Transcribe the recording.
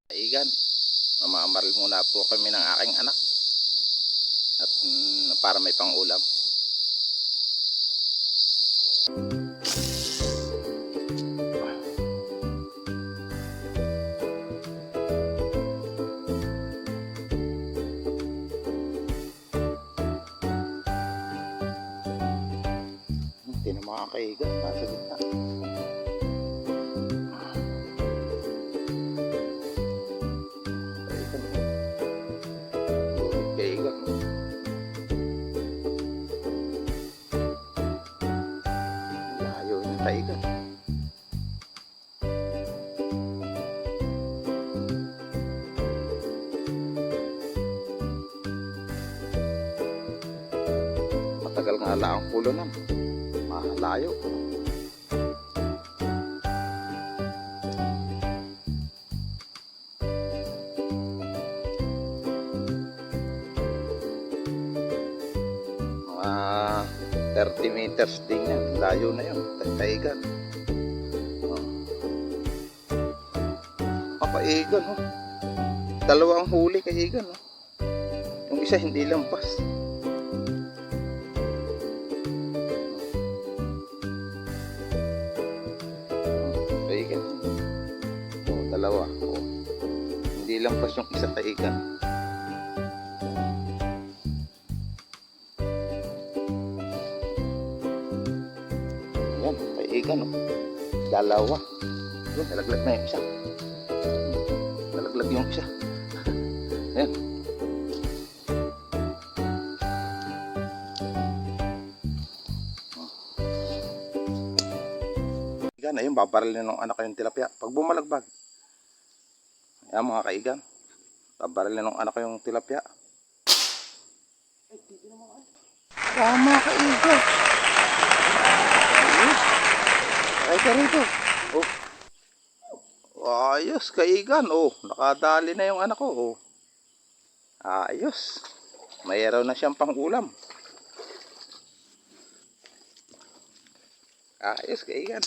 Kaigan, mamamaril muna po kami ng aking anak at para may pang-ulam. Hindi na mga kaigan, nasa gitna. Kaigan. Layo yung kaigan. Matagal nga lang ang pulo na. Malayo. Mga 30 meters din yan. Layo na yun. Kaigan. Kapaigan. Dalawang huli kaigan. Yung isa hindi lampas. Kaigan. Dalawa. Hindi lampas yung isa kaigan. Ayan, kaigan. Dalawa. Ayan, nalaglag na yung isa. Nalaglag yung isa. Ayan. Kaigan, ayun, babaralin ng anak ko yung tilapia. Pag bumalagbag. Ayan mga kaigan. Babaralin ng anak ko yung tilapia. Tama kaigan. Ay ka rito. Oh. Ayos kaigan. Oh, nakadali na yung anak ko. Oh. Ayos. Mayroon na siyang pang-ulam. Ayos kaigan.